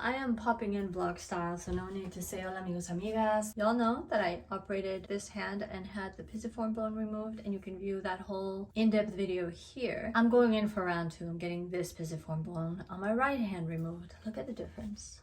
I am popping in vlog style, so no need to say hola amigos amigas. Y'all know that I operated this hand and had the pisiform bone removed, and you can view that whole in-depth video here. I'm going in for round 2. I'm getting this pisiform bone on my right hand removed. Look at the difference.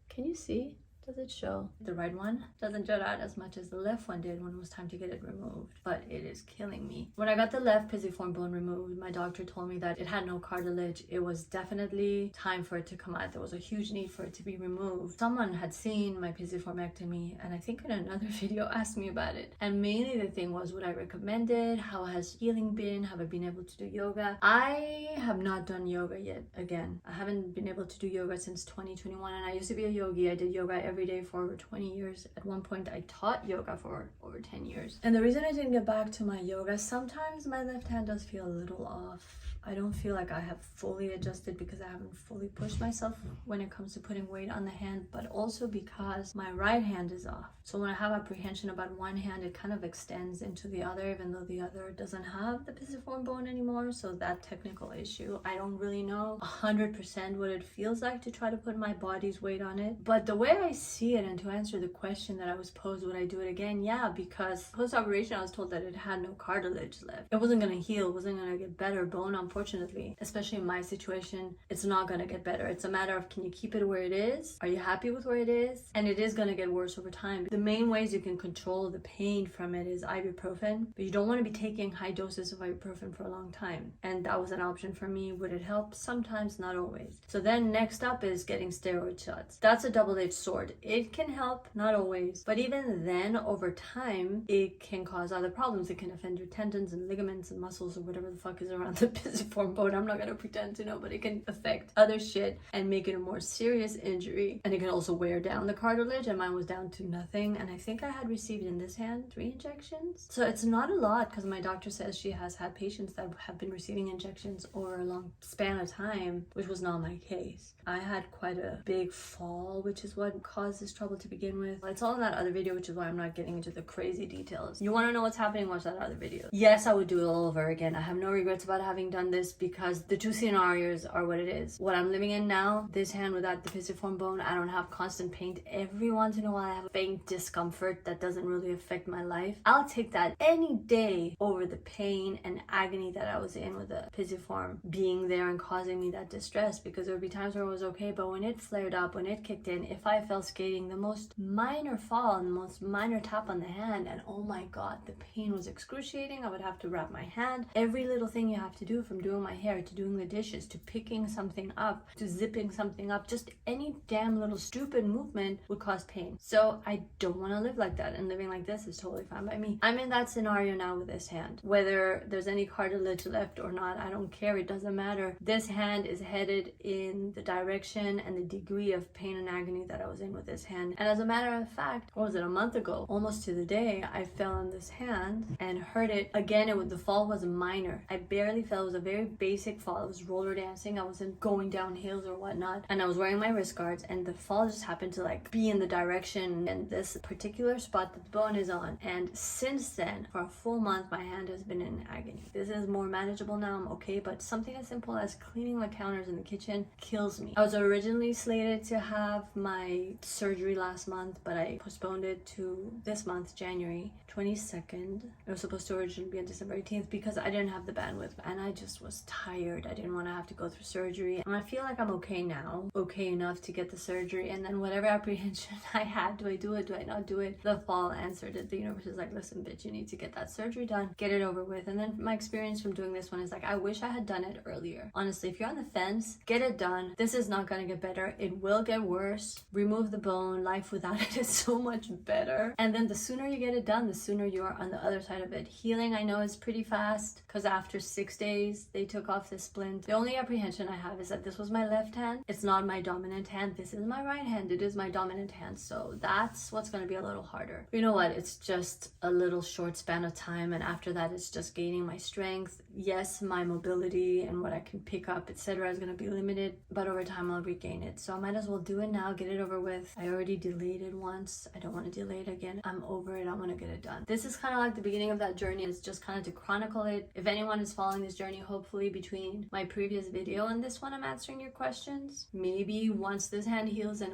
Can you see? Does it show? The right one doesn't jut out as much as the left one did when it was time to get it removed, but it is killing me. When I got the left pisiform bone removed, my doctor told me that it had no cartilage. It was definitely time for it to come out. There was a huge need for it to be removed. Someone had seen my pisiformectomy, and I think in another video asked me about it. And mainly the thing was, would I recommend it? How has healing been? Have I been able to do yoga? I have not done yoga yet. Again, I haven't been able to do yoga since 2021, and I used to be a yogi. I did yoga every day for over 20 years. At one point I taught yoga for over 10 years. And the reason I didn't get back to my yoga, sometimes my left hand does feel a little off. I don't feel like I have fully adjusted because I haven't fully pushed myself when it comes to putting weight on the hand, but also because my right hand is off. So when I have apprehension about one hand, it kind of extends into the other, even though the other doesn't have the pisiform bone anymore. So that technical issue, I don't really know 100% what it feels like to try to put my body's weight on it. But the way I see it, and to answer the question that I was posed, would I do it again? Yeah, because post-operation I was told that it had no cartilage left. It wasn't going to heal, it wasn't going to get better. Bone, unfortunately, especially in my situation, it's not going to get better. It's a matter of, can you keep it where it is? Are you happy with where it is? And it is going to get worse over time. The main ways you can control the pain from it is ibuprofen, but you don't want to be taking high doses of ibuprofen for a long time. And that was an option for me. Would it help? Sometimes, not always. So then next up is getting steroid shots. That's a double-edged sword. It can help, not always, but even then, over time, it can cause other problems. It can offend your tendons and ligaments and muscles or whatever the fuck is around the pisiform bone. I'm not gonna pretend to know, but it can affect other shit and make it a more serious injury. And it can also wear down the cartilage, and mine was down to nothing. And I think I had received in this hand 3 injections. So it's not a lot, because my doctor says she has had patients that have been receiving injections over a long span of time, which was not my case. I had quite a big fall, which is what caused this trouble to begin with. It's all in that other video, which is why I'm not getting into the crazy details. You want to know what's happening? Watch that other video. Yes, I would do it all over again. I have no regrets about having done this, because the 2 scenarios are what it is. What I'm living in now, this hand without the pisiform bone, I don't have constant pain. Every once in a while I have a faint discomfort that doesn't really affect my life. I'll take that any day over the pain and agony that I was in with the pisiform being there and causing me that distress, because there would be times where it was okay, but when it flared up, when it kicked in, if I fell skating, the most minor fall and the most minor tap on the hand, and oh my god, the pain was excruciating. I would have to wrap my hand. Every little thing you have to do, from doing my hair to doing the dishes to picking something up to zipping something up, just any damn little stupid movement would cause pain. So I don't want to live like that, and living like this is totally fine by me. I'm in that scenario now with this hand. Whether there's any cartilage left or not, I don't care. It doesn't matter. This hand is headed in the direction and the degree of pain and agony that I was in with this hand. And as a matter of fact, what was it, a month ago, almost to the day, I fell on this hand and hurt it. Again, the fall was minor. I barely fell. It was a very basic fall. I was roller dancing. I wasn't going down hills or whatnot. And I was wearing my wrist guards, and the fall just happened to be in the direction and this particular spot that the bone is on. And since then, for a full month, my hand has been in agony. This is more manageable now. I'm okay, but something as simple as cleaning the counters in the kitchen kills me. I was originally slated to have my surgery last month, but I postponed it to this month, January 22nd. It was supposed to originally be on December 18th because I didn't have the bandwidth, and I just was tired. I didn't want to have to go through surgery, and I feel like I'm okay now, okay enough to get the surgery. And then whatever apprehension I had, do I do it, do I not do it, the fall answered it. The universe is like, listen bitch, you need to get that surgery done, get it over with. And then my experience from doing this one is I wish I had done it earlier. Honestly, if you're on the fence, get it done. This is not going to get better. It will get worse. Remove the bone. Life without it is so much better. And then the sooner you get it done, the sooner you are on the other side of it. Healing, I know, is pretty fast, because after 6 days they took off the splint. The only apprehension I have is that this was my left hand. It's not my dominant hand. This is my right hand. It is my dominant hand. So that's what's going to be a little harder. You know what? It's just a little short span of time, and after that it's just gaining my strength. Yes, my mobility and what I can pick up, etc., is going to be limited, but over time I'll regain it. So I might as well do it now, get it over with. I already delayed it once. I don't want to delay it again. I'm over it. I want to get it done. This is kind of like the beginning of that journey. It's just kind of to chronicle it. If anyone is following this journey, hopefully between my previous video and this one, I'm answering your questions. Maybe once this hand heals and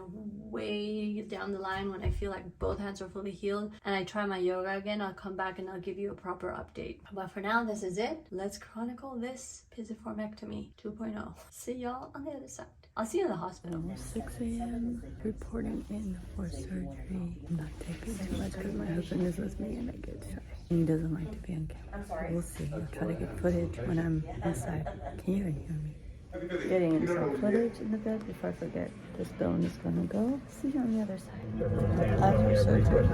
way down the line when I feel like both hands are fully healed and I try my yoga again, I'll come back and I'll give you a proper update. But for now, this is it. Let's chronicle this Pisiformectomy 2.0. See y'all on the other side. I'll see you in the hospital. Almost 6 a.m. Reporting in for surgery. I'm not taking too much because my husband is with me and I get shy. He doesn't like to be on camera. We'll see. I'll try to get footage when I'm inside. Can you even hear me? Getting in some footage in the bed before I forget. This bone is gonna go. See you on the other side. After surgery.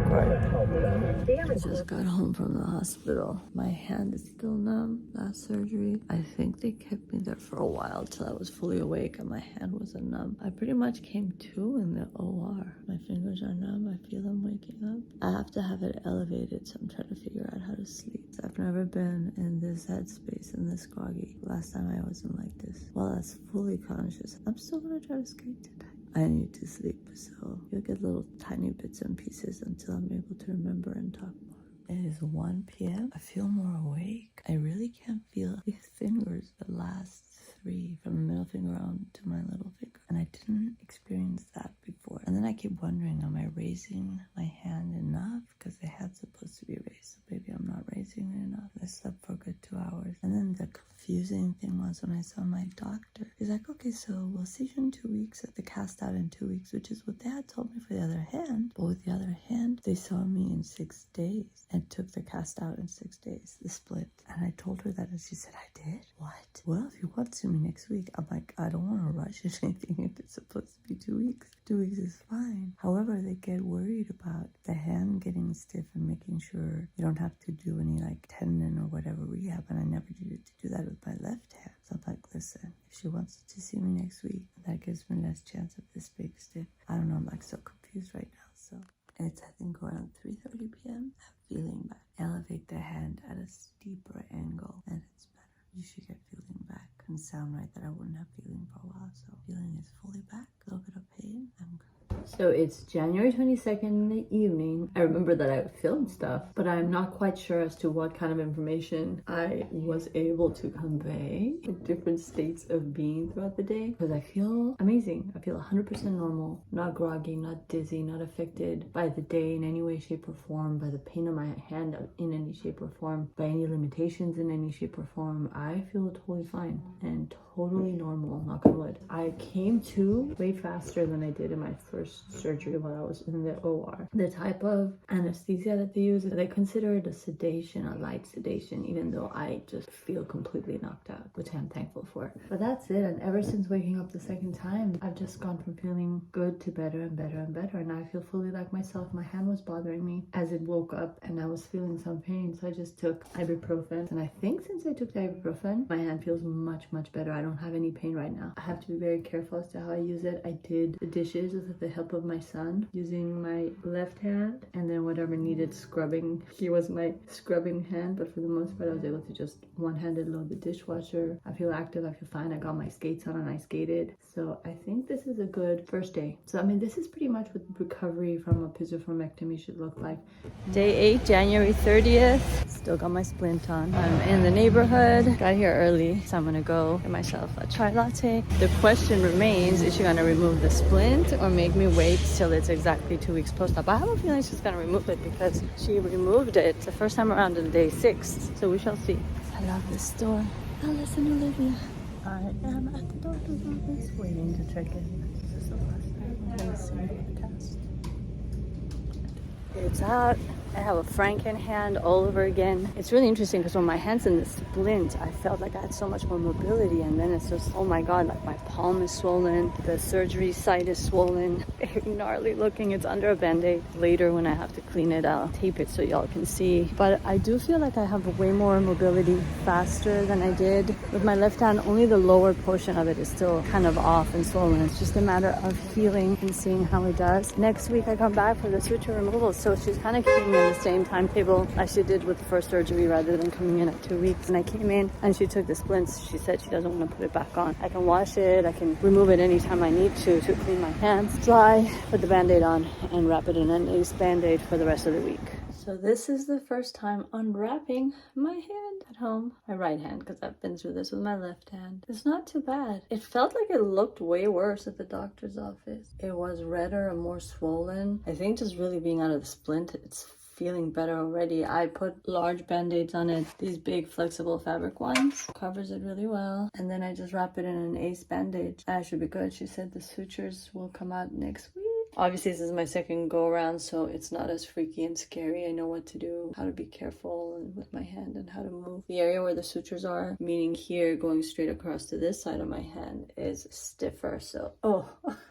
Right. I just got home from the hospital. My hand is still numb. Last surgery. I think they kept me there for a while till I was fully awake and my hand wasn't numb. I pretty much came to in the OR. My fingers are numb. I feel them waking up. I have to have it elevated, so I'm trying to figure out how to sleep. I've never been in this headspace and this groggy. Last time I wasn't like this. While I was fully conscious, I'm still gonna try to skate today. I need to sleep, so you'll get little tiny bits and pieces until I'm able to remember and talk more. It is 1 p.m. I feel more awake. I really can't feel these fingers, the last 3 from the middle finger on to my little finger. And I didn't experience that before. And then I keep wondering, am I raising my hand enough? Because the hand's supposed to be raised, so maybe I'm not raising it enough. I slept for a good 2 hours. And then the confusing thing was when I saw my doctor, he's like, okay, so we'll see you in 2 weeks at the cast out in 2 weeks, which is what they had told me for the other hand. But with the other hand, they saw me in 6 days and took the cast out in 6 days, the split. And I told her that and she said, I did? What? Well, if you want to see me next week, I'm like, I don't want to rush into anything if it's supposed to be 2 weeks. 2 weeks is fine. However, they get worried about the hand getting stiff and making sure you don't have to do any like tendon or whatever rehab. And I never needed to do that with my left hand. So I'm like, listen, if she wants to see me next week, that gives me less chance of this big stiff. I don't know, I'm like so confused right now. So it's, I think, around 3:30 p.m. I'm feeling back. Elevate the hand at a steeper angle and it's better. You should get feeling back. Couldn't sound right that I wouldn't have feeling for a while. So feeling is fully back. A little bit of pain. I'm good. So it's January 22nd in the evening. I remember that I filmed stuff, but I'm not quite sure as to what kind of information I was able to convey in different states of being throughout the day, because I feel amazing. I feel 100% normal, not groggy, not dizzy, not affected by the day in any way, shape, or form, by the pain on my hand in any shape or form, by any limitations in any shape or form. I feel totally fine and totally normal, knock on wood. I came to way faster than I did in my first surgery while I was in the OR. The type of anesthesia that they use, they consider it a sedation, a light sedation, even though I just feel completely knocked out, which I'm thankful for. But that's it. And ever since waking up the second time, I've just gone from feeling good to better and better and better. And I feel fully like myself. My hand was bothering me as it woke up and I was feeling some pain. So I just took ibuprofen. And I think since I took the ibuprofen, my hand feels much, much better. I don't have any pain right now. I have to be very careful as to how I use it. I did the dishes with the help of my son using my left hand, and then whatever needed scrubbing, he was my scrubbing hand. But for the most part, I was able to just one-handed load the dishwasher. I feel active, I feel fine. I got my skates on and I skated. So I think this is a good first day. So I mean, this is pretty much what recovery from a pisiformectomy should look like. Day 8, January 30th. Still got my splint on. I'm in the neighborhood. Got here early, so I'm gonna go get myself a chai latte. The question remains, is she gonna remove the splint or make me wait till it's exactly 2 weeks post-op? I have a feeling she's gonna remove it because she removed it the first time around on day 6. So we shall see. I love this store. Alice and Olivia. I am at the doctor's office waiting to check in. This is the last time I'm gonna see the test. It's out. I have a Franken hand all over again. It's really interesting because when my hand's in the splint, I felt like I had so much more mobility, and then it's just, oh my god, like my palm is swollen, the surgery site is swollen, very gnarly looking. It's under a band-aid. Later when I have to clean it, I'll tape it so y'all can see. But I do feel like I have way more mobility faster than I did with my left hand. Only the lower portion of it is still kind of off and swollen. It's just a matter of healing and seeing how it does. Next week I come back for the suture removal, so she's kind of keeping me in the same timetable as she did with the first surgery rather than coming in at 2 weeks. And I came in and she took the splints. She said she doesn't want to put it back on. I can wash it. I can remove it anytime I need to clean my hands, dry, put the Band-Aid on, and wrap it in an ace Band-Aid for the rest of the week. So this is the first time unwrapping my hand at home. My right hand, because I've been through this with my left hand. It's not too bad. It felt like it looked way worse at the doctor's office. It was redder and more swollen. I think just really being out of the splint, it's feeling better already. I put large Band-Aids on it, these big flexible fabric ones. Covers it really well. And then I just wrap it in an ace Band-Aid. That should be good. She said the sutures will come out next week. Obviously, this is my second go around, so it's not as freaky and scary. I know what to do, how to be careful with my hand and how to move. The area where the sutures are, meaning here going straight across to this side of my hand, is stiffer. So,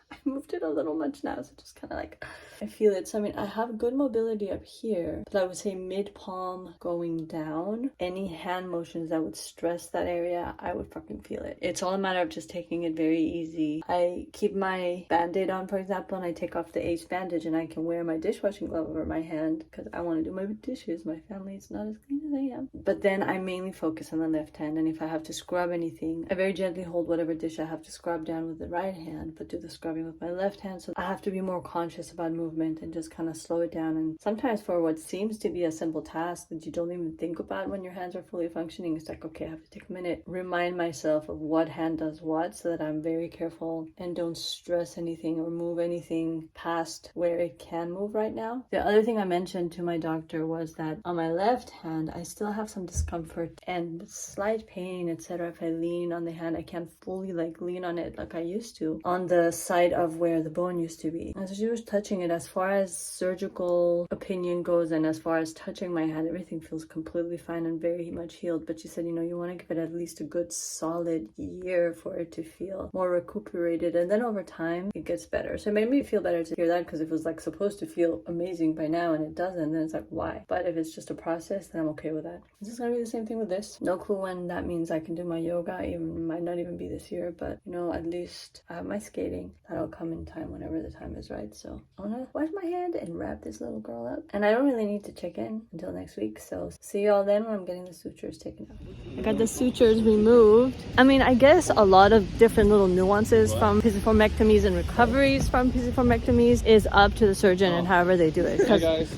I moved it a little much now, so just kind of like, I feel it. So, I mean, I have good mobility up here, but I would say mid-palm going down. Any hand motions that would stress that area, I would fucking feel it. It's all a matter of just taking it very easy. I keep my Band-Aid on, for example, and I take off the ace bandage and I can wear my dishwashing glove over my hand because I want to do my dishes. My family is not as clean as I am. But then I mainly focus on the left hand, and if I have to scrub anything, I very gently hold whatever dish I have to scrub down with the right hand, but do the scrubbing with my left hand. So I have to be more conscious about movement and just kind of slow it down. And sometimes for what seems to be a simple task that you don't even think about when your hands are fully functioning, it's like, okay, I have to take a minute, remind myself of what hand does what so that I'm very careful and don't stress anything or move anything past where it can move right now. The other thing I mentioned to my doctor was that on my left hand, I still have some discomfort and slight pain, etc. If I lean on the hand, I can't fully like lean on it like I used to on the side of where the bone used to be. And so she was touching it. As far as surgical opinion goes and as far as touching my hand, everything feels completely fine and very much healed. But she said, you know, you want to give it at least a good solid year for it to feel more recuperated, and then over time it gets better. So it made me feel better to hear that, because if it was like supposed to feel amazing by now and it doesn't, then it's like, why? But if it's just a process, then I'm okay with that. This is gonna be the same thing with this. No clue when that means I can do my yoga. Even might not even be this year, but you know, at least I have my skating. That'll come in time whenever the time is right. So I'm gonna wash my hand and wrap this little girl up, and I don't really need to check in until next week, so see y'all then when I'm getting the sutures taken out. I got the sutures removed. I mean, I guess a lot of different little nuances from pisiformectomies and recoveries from pisiformectomies is up to the surgeon and however they do it. Hey guys.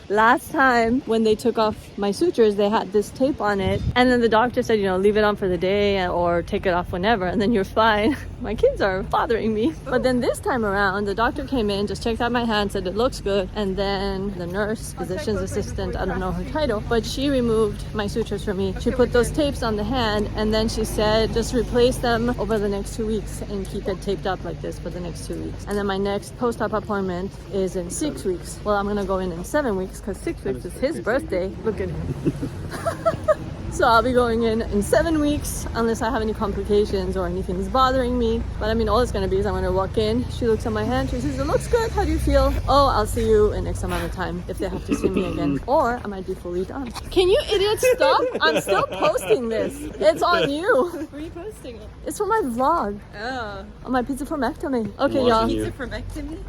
Last time when they took off my sutures, they had this tape on it, and then the doctor said, you know, leave it on for the day or take it off whenever and then you're fine. My kids are bothering me. But then this time around, the doctor came in, just checked out my hand, said it looks good, and then the nurse, physician's assistant, I don't know her title, but she removed my sutures for me. She put those tapes on the hand, and then she said just replace them over the next 2 weeks and keep it taped up like this for the next 2 weeks. And then my next post-op appointment is in 6 weeks. Well, I'm gonna go in 7 weeks because 6 weeks is his birthday. Look at him. So I'll be going in 7 weeks unless I have any complications or anything's bothering me. But I mean, all it's gonna be is I'm gonna walk in, she looks at my hand, she says, it looks good, how do you feel? Oh, I'll see you in X amount of time if they have to see me again. Or I might be fully done. Can you idiots stop? I'm still posting this. It's on you. Where are you posting it? It's for my vlog. Oh. On my pisiformectomy. Okay, y'all. Pisiformectomy?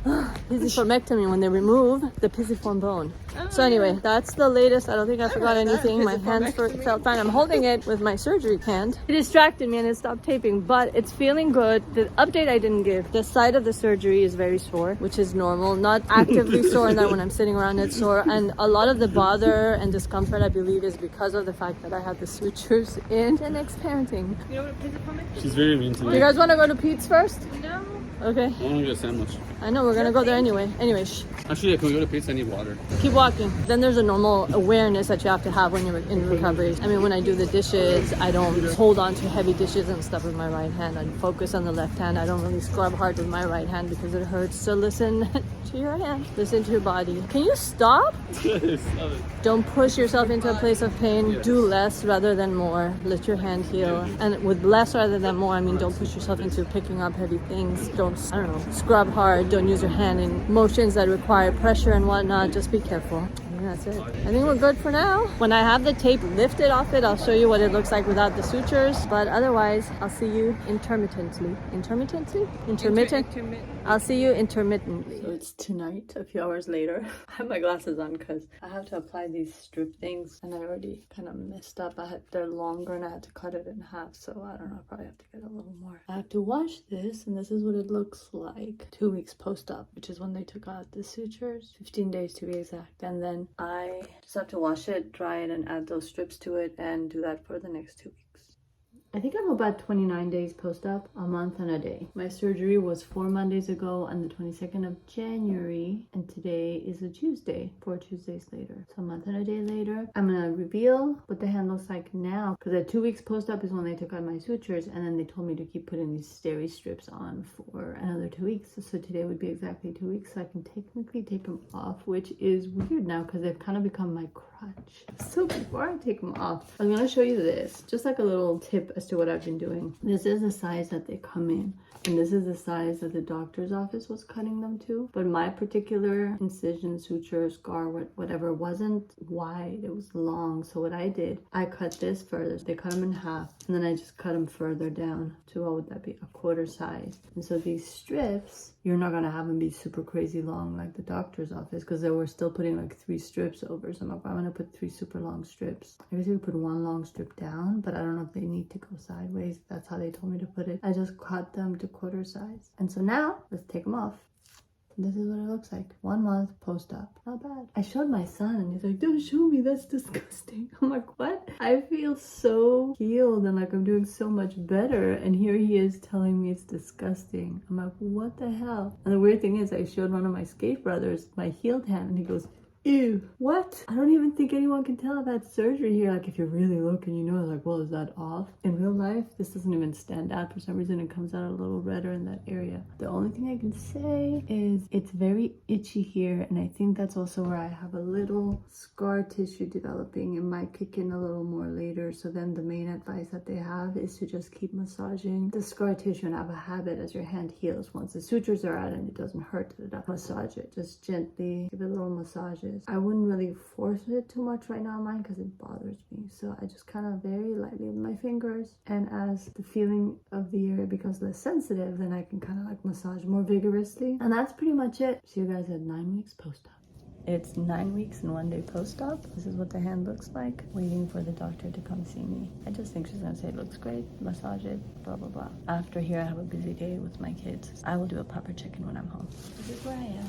Pisiformectomy, when they remove the pisiform bone. Oh, So anyway, that's the latest. I don't think I forgot heard that, anything. My hands pisiformectomy. felt fine. I'm holding it with my surgery hand. It distracted me and it stopped taping, but it's feeling good. The update I didn't give. The site of the surgery is very sore, which is normal. Not actively sore, and that when I'm sitting around it's sore. And a lot of the bother and discomfort, I believe, is because of the fact that I had the sutures in the next parenting. You know what pisiformectomy? She's very mean to You me. guys want to go to Pete's first? No. Okay. I want to get a sandwich. I know, we're going to go there anyway. Anyway, shh. Actually, can we go to Pizza? I need water. Keep walking. Then there's a normal awareness that you have to have when you're in recovery. I mean, when I do the dishes, I don't hold on to heavy dishes and stuff with my right hand. I focus on the left hand. I don't really scrub hard with my right hand because it hurts. So listen to your hand. Listen to your body. Can you stop? Don't push yourself into a place of pain. Do less rather than more. Let your hand heal. And with less rather than more, I mean, don't push yourself into picking up heavy things. Don't, I don't know, scrub hard. Don't use your hand in motions that require pressure and whatnot. Just be careful. You're that's it. I think we're good for now. When I have the tape lifted off it, I'll show you what it looks like without the sutures. But otherwise, I'll see you intermittently. Intermittently? Intermittent? I'll see you intermittently. So it's tonight, a few hours later. I have my glasses on because I have to apply these strip things and I already kind of messed up. They're longer and I had to cut it in half. So I don't know, I probably have to get a little more. I have to wash this and this is what it looks like 2 weeks post-op, which is when they took out the sutures. 15 days to be exact. And then I just have to wash it, dry it, and add those strips to it and do that for the next 2 weeks. I think I'm about 29 days post-op, a month and a day. My surgery was 4 Mondays ago on the 22nd of January, and today is a Tuesday, 4 Tuesdays later. So a month and a day later, I'm gonna reveal what the hand looks like now, because at 2 weeks post-op is when they took out my sutures, and then they told me to keep putting these steri strips on for another 2 weeks. So today would be exactly 2 weeks, so I can technically take them off, which is weird now because they've kind of become my crutch. So before I take them off, I'm gonna show you this, just like a little tip as to what I've been doing. This is the size that they come in, and this is the size that the doctor's office was cutting them to. But my particular incision, suture, scar, whatever, wasn't wide, it was long. So what I did, I cut this further. They cut them in half, and then I just cut them further down to, what would that be, a quarter size. And so these strips, you're not gonna have them be super crazy long like the doctor's office, because they were still putting like 3 strips over. So I'm like, I'm gonna put 3 super long strips. I guess you could put 1 long strip down, but I don't know if they need to go sideways. That's how they told me to put it. I just cut them to quarter size. And so now let's take them off. This is what it looks like. 1 month post-op. Not bad. I showed my son and he's like, don't show me, that's disgusting. I'm like, what? I feel so healed and like I'm doing so much better. And here he is telling me it's disgusting. I'm like, what the hell? And the weird thing is I showed one of my skate brothers my healed hand and he goes, ew, what? I don't even think anyone can tell I've had surgery here. Like, if you really look and you know, like, well, is that off? In real life, this doesn't even stand out. For some reason, it comes out a little redder in that area. The only thing I can say is it's very itchy here, and I think that's also where I have a little scar tissue developing. It might kick in a little more later. So then the main advice that they have is to just keep massaging the scar tissue and have a habit as your hand heals. Once the sutures are out and it doesn't hurt, massage it. Just gently give it little massages. I wouldn't really force it too much right now, mine, because it bothers me. So I just kind of very lightly with my fingers, and as the feeling of the area becomes less sensitive, then I can kind of like massage more vigorously. And that's pretty much it. See you guys at 9 weeks post-op. It's 9 weeks and 1 day post-op. This is what the hand looks like, waiting for the doctor to come see me. I just think she's gonna say it looks great, massage it, blah, blah, blah. After here, I have a busy day with my kids. I will do a proper check-in when I'm home. This is where I am.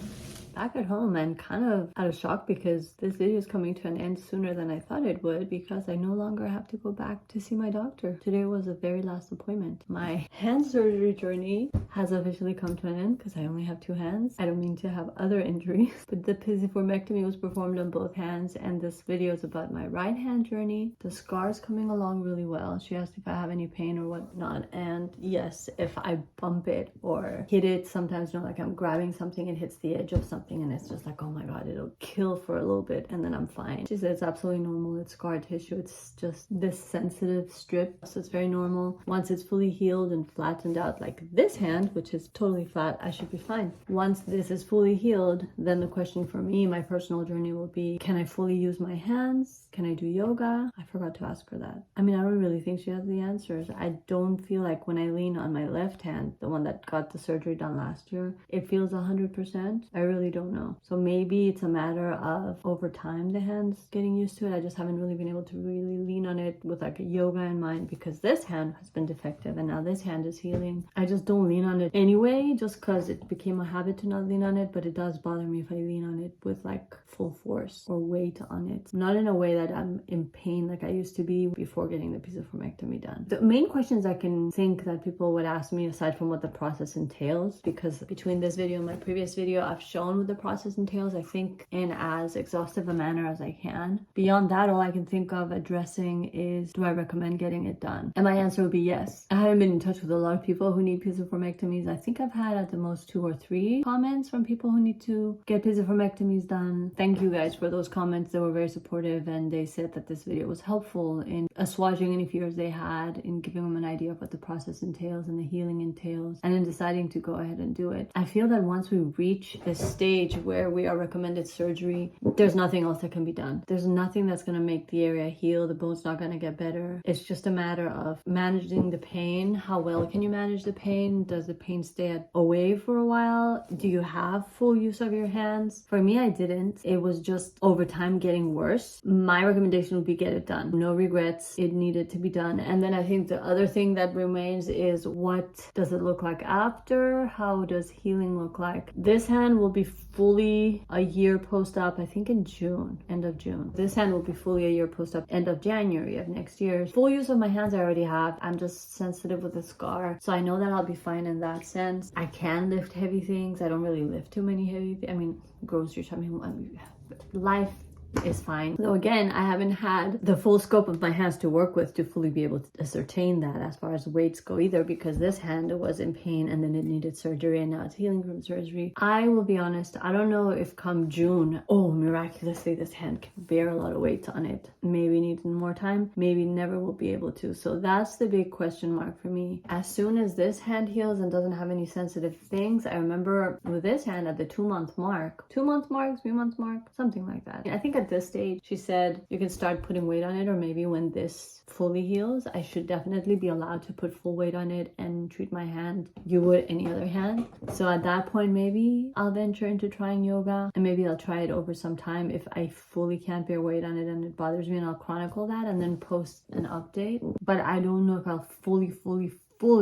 Back at home and kind of out of shock because this video is coming to an end sooner than I thought it would, because I no longer have to go back to see my doctor. Today was the very last appointment. My hand surgery journey has officially come to an end because I only have 2 hands. I don't mean to have other injuries, but the pisiformectomy was performed on both hands, and this video is about my right hand journey. The scar's coming along really well. She asked if I have any pain or whatnot, and yes, if I bump it or hit it, sometimes, you know, like I'm grabbing something, it hits the edge of something and it's just like, oh my god, it'll kill for a little bit and then I'm fine. She said it's absolutely normal. It's scar tissue. It's just this sensitive strip, so it's very normal. Once it's fully healed and flattened out like this hand, which is totally flat, I should be fine. Once this is fully healed, then the question for me, my personal journey, will be, can I fully use my hands? Can I do yoga? I forgot to ask her that. I mean, I don't really think she has the answers. I don't feel like when I lean on my left hand, the one that got the surgery done last year, it feels 100%. I really don't know. So maybe it's a matter of over time the hands getting used to it. I just haven't really been able to really lean on it with like a yoga in mind, because this hand has been defective and now this hand is healing. I just don't lean on it anyway, just because it became a habit to not lean on it, but it does bother me if I lean on it with like full force or weight on it. Not in a way that I'm in pain like I used to be before getting the pisiformectomy done. The main questions I can think that people would ask me, aside from what the process entails, because between this video and my previous video, I've shown what the process entails, I think, in as exhaustive a manner as I can. Beyond that, all I can think of addressing is, do I recommend getting it done? And my answer would be yes. I haven't been in touch with a lot of people who need pisiformectomies. I think I've had at the most 2 or 3 comments from people who need to get pisiformectomies done. Thank you guys for those comments. They were very supportive, and they said that this video was helpful in assuaging any fears they had, in giving them an idea of what the process entails and the healing entails, and in deciding to go ahead and do it. I feel that once we reach this stage stage where we are recommended surgery, there's nothing else that can be done. There's nothing that's going to make the area heal. The bone's not going to get better. It's just a matter of managing the pain. How well can you manage the pain? Does the pain stay away for a while? Do you have full use of your hands? For me, I didn't. It was just over time getting worse. My recommendation would be get it done. No regrets. It needed to be done. And then I think the other thing that remains is, what does it look like after? How does healing look like? This hand will be fully a year post-op, I think in June, end of June. This hand will be fully a year post-op, end of January of next year. Full use of my hands I already have. I'm just sensitive with the scar, so I know that I'll be fine in that sense. I can lift heavy things. I don't really lift too many heavy things. I mean, grocery shopping, life is fine. Though again, I haven't had the full scope of my hands to work with to fully be able to ascertain that as far as weights go either, because this hand was in pain and then it needed surgery and now it's healing from surgery. I will be honest, I don't know if come June, oh, miraculously this hand can bear a lot of weight on it. Maybe needs more time, maybe never will be able to. So that's the big question mark for me. As soon as this hand heals and doesn't have any sensitive things, I remember with this hand at the 2-month mark, 2-month mark, 3-month mark, something like that. I think at this stage, she said you can start putting weight on it, or maybe when this fully heals, I should definitely be allowed to put full weight on it and treat my hand you would any other hand. So at that point, maybe I'll venture into trying yoga, and maybe I'll try it over some time if I fully can't bear weight on it and it bothers me, and I'll chronicle that and then post an update. But I don't know if I'll fully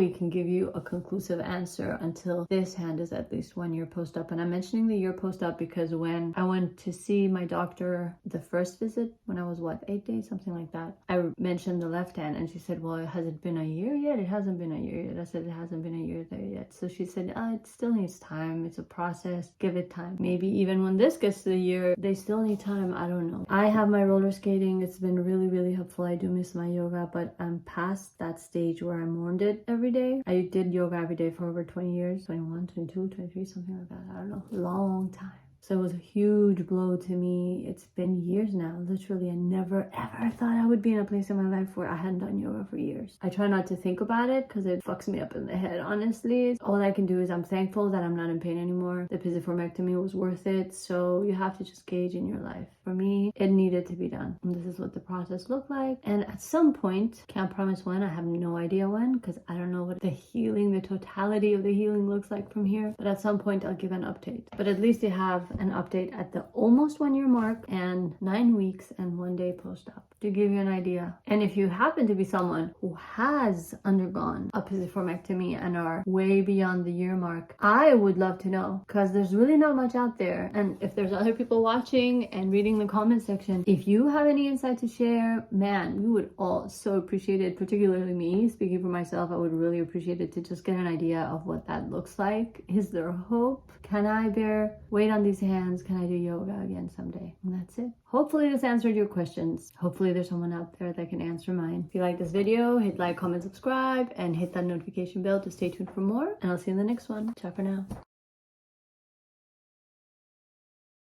can give you a conclusive answer until this hand is at least 1 year post-op. And I'm mentioning the year post-op because when I went to see my doctor the first visit, when I was 8 days, something like that, I mentioned the left hand and she said, well, has it been a year yet? It hasn't been a year yet. I said, it hasn't been a year there yet. So she said, it still needs time. It's a process. Give it time. Maybe even when this gets to the year, they still need time. I don't know. I have my roller skating. It's been really, really helpful. I do miss my yoga, but I'm past that stage where I mourned it every day. I did yoga every day for over 20 years, 21, 22, 23, something like that. I don't know, long time. So it was a huge blow to me. It's been years now, literally. I never ever thought I would be in a place in my life where I hadn't done yoga for years. I try not to think about it because it fucks me up in the head, honestly. All I can do is I'm thankful that I'm not in pain anymore. The pisiformectomy was worth it. So you have to just gauge in your life. For me, it needed to be done. And this is what the process looked like. And at some point, can't promise when, I have no idea when, because I don't know what the healing, the totality of the healing looks like from here. But at some point, I'll give an update. But at least you have an update at the almost 1 year mark and 9 weeks and 1 day post-op to give you an idea. And if you happen to be someone who has undergone a pisiformectomy and are way beyond the year mark, I would love to know, because there's really not much out there. And if there's other people watching and reading the comment section, if you have any insight to share, man, we would all so appreciate it. Particularly me, speaking for myself, I would really appreciate it to just get an idea of what that looks like. Is there hope? Can I bear weight on these hands? Can I do yoga again someday? And that's it. Hopefully this answered your questions. Hopefully there's someone out there that can answer mine. If you like this video, hit like, comment, subscribe, and hit that notification bell to stay tuned for more. And I'll see you in the next one. Ciao for now.